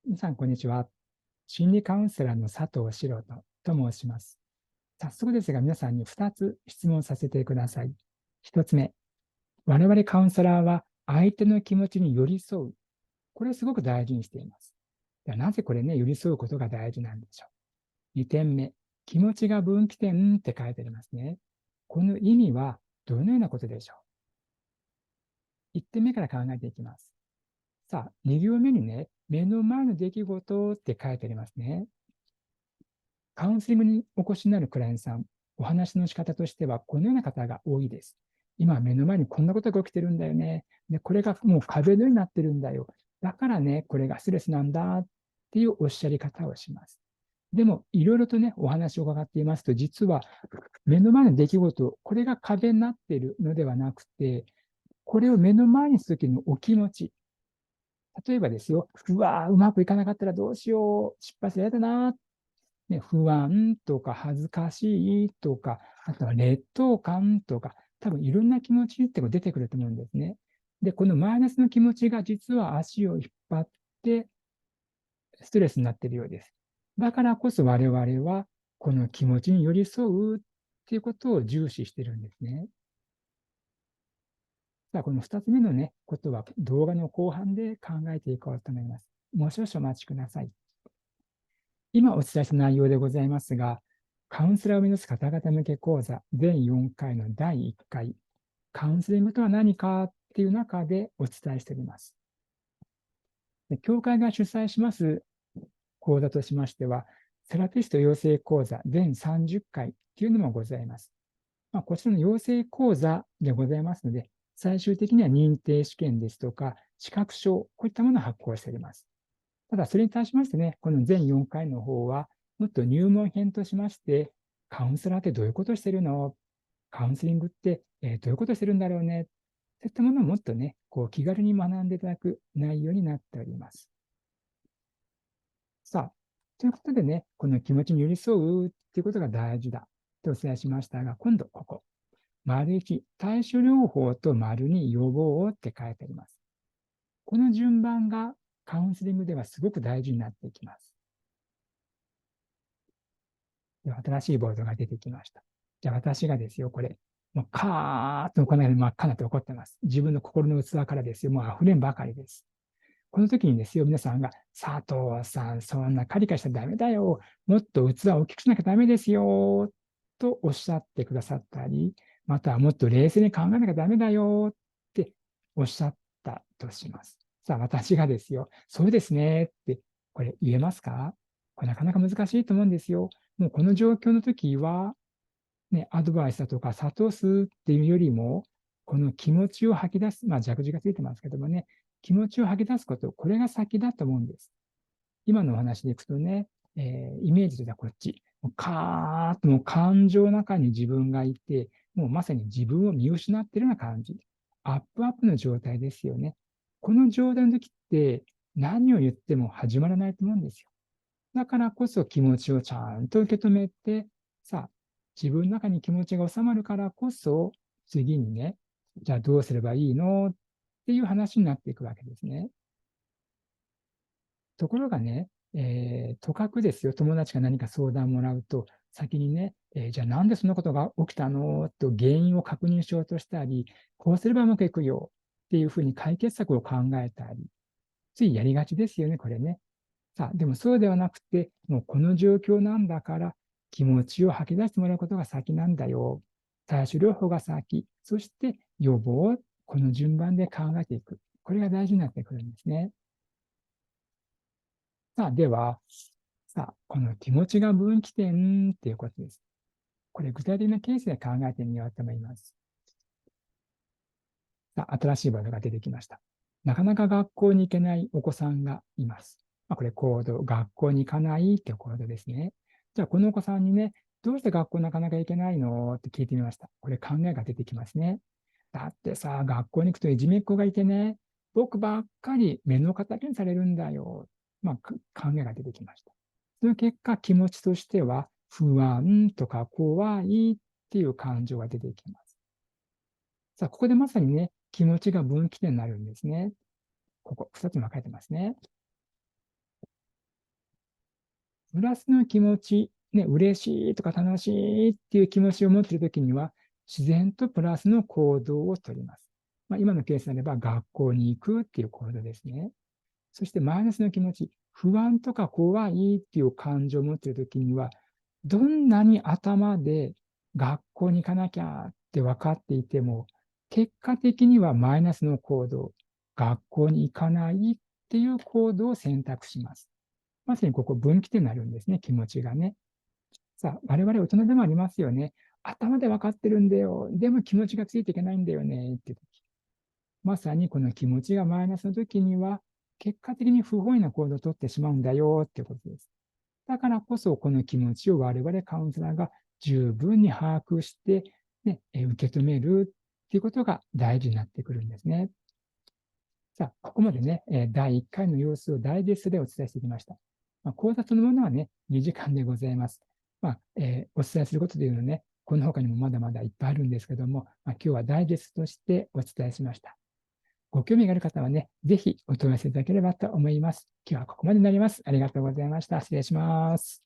皆さん、こんにちは。心理カウンセラーの佐藤史郎と申します。早速ですが、皆さんに2つ質問させてください。1つ目、我々カウンセラーは相手の気持ちに寄り添う。これをすごく大事にしています。ではなぜこれね、寄り添うことが大事なんでしょう。2点目、気持ちが分岐点って書いてありますね。この意味はどのようなことでしょう。1点目から考えていきます。さあ、2行目にね、目の前の出来事って書いてありますね。カウンセリングにお越しになるクライアントさん、お話の仕方としては、このような方が多いです。今、目の前にこんなことが起きてるんだよね。で、これがもう壁のようになってるんだよ。だからね、これがストレスなんだっていうおっしゃり方をします。でも、いろいろとね、お話を伺っていますと、実は目の前の出来事、これが壁になっているのではなくて、これを目の前にするときのお気持ち。例えばですよ、うわー、うまくいかなかったらどうしよう、失敗したら嫌だなね、不安とか恥ずかしいとか、あとは劣等感とか、多分いろんな気持ちって出てくると思うんですね。で、このマイナスの気持ちが実は足を引っ張ってストレスになっているようです。だからこそ我々はこの気持ちに寄り添うっていうことを重視してるんですね。さあ、この2つ目のね、ことは動画の後半で考えていこうと思います。もう少々お待ちください。今お伝えした内容でございますが、カウンセラーを目指す方々向け講座全4回の第1回、カウンセリングとは何かっていう中でお伝えしております。で教会が主催します講座としましては、セラピスト養成講座全30回というのもございます。こちらの養成講座でございますので、最終的には認定試験ですとか、資格証、こういったものを発行しております。ただ、それに対しましてね、この全4回の方は、もっと入門編としまして、カウンセラーってどういうことをしてるの？カウンセリングって、どういうことをしてるんだろうね？そういったものをもっとね、気軽に学んでいただく内容になっております。さあ、ということでね、この気持ちに寄り添うっていうことが大事だとお伝えしましたが、今度ここ。丸1、対処療法と丸2、予防って書いてあります。この順番がカウンセリングではすごく大事になっていきます。では新しいボードが出てきました。じゃあ私がですよ、これ、もうカーッとこのように真っ赤になって怒ってます。自分の心の器からですよ、もう溢れんばかりです。この時にですよ、皆さんが、佐藤さん、そんなカリカリしたらダメだよ。もっと器を大きくしなきゃダメですよ。とおっしゃってくださったり、またはもっと冷静に考えなきゃダメだよっておっしゃったとします。さあ、私がですよ、そうですねって、これ言えますか？これなかなか難しいと思うんですよ。もうこの状況の時は、ね、アドバイスだとか諭すっていうよりも、この気持ちを吐き出す、弱字がついてますけどもね、気持ちを吐き出すこと、これが先だと思うんです。今のお話でいくとね、イメージとしてはこっち、もうカーッともう感情の中に自分がいて、もうまさに自分を見失っているような感じ。アップアップの状態ですよね。この状態の時って何を言っても始まらないと思うんですよ。だからこそ気持ちをちゃんと受け止めて、さあ、自分の中に気持ちが収まるからこそ、次にね、じゃあどうすればいいのっていう話になっていくわけですね。ところがね、とかくですよ、友達が何か相談もらうと、先にね、じゃあなんでそんなことが起きたのと原因を確認しようとしたり、こうすればうまくいくよっていうふうに解決策を考えたり、ついやりがちですよね、これね。さあ、でもそうではなくて、もうこの状況なんだから、気持ちを吐き出してもらうことが先なんだよ。対処療法が先、そして予防をこの順番で考えていく。これが大事になってくるんですね。さあ、では、さあ、この気持ちが分岐点っていうことです。これ具体的なケースで考えてみようと思います。さあ、新しいワードが出てきました。なかなか学校に行けないお子さんがいます。これコード、学校に行かないっていうコードですね。じゃあ、このお子さんにね、どうして学校なかなか行けないのって聞いてみました。これ考えが出てきますね。だってさ、学校に行くといじめっ子がいてね、僕ばっかり目の敵にされるんだよ。考えが出てきました。その結果、気持ちとしては、不安とか怖いっていう感情が出てきます。さあ、ここでまさにね、気持ちが分岐点になるんですね。ここ、2つに分かれてますね。プラスの気持ち、ね、嬉しいとか楽しいっていう気持ちを持っているときには、自然とプラスの行動をとります。今のケースであれば、学校に行くっていう行動ですね。そしてマイナスの気持ち、不安とか怖いっていう感情を持っているときには、どんなに頭で学校に行かなきゃって分かっていても、結果的にはマイナスの行動、学校に行かないっていう行動を選択します。まさにここ分岐点になるんですね、気持ちがね。さあ、我々大人でもありますよね。頭で分かってるんだよ。でも気持ちがついていけないんだよねって時。まさにこの気持ちがマイナスの時には、結果的に不本意な行動をとってしまうんだよっていうことです。だからこそ、この気持ちを我々カウンセラーが十分に把握して、ね、受け止めるっていうことが大事になってくるんですね。さあ、ここまでね、第1回の様子をダイジェストでお伝えしてきました。講座そのものはね、2時間でございます。お伝えすることというのはね、この他にもまだまだいっぱいあるんですけども、今日はダイジェストとしてお伝えしました。ご興味がある方はね、ぜひお問い合わせいただければと思います。今日はここまでになります。ありがとうございました。失礼します。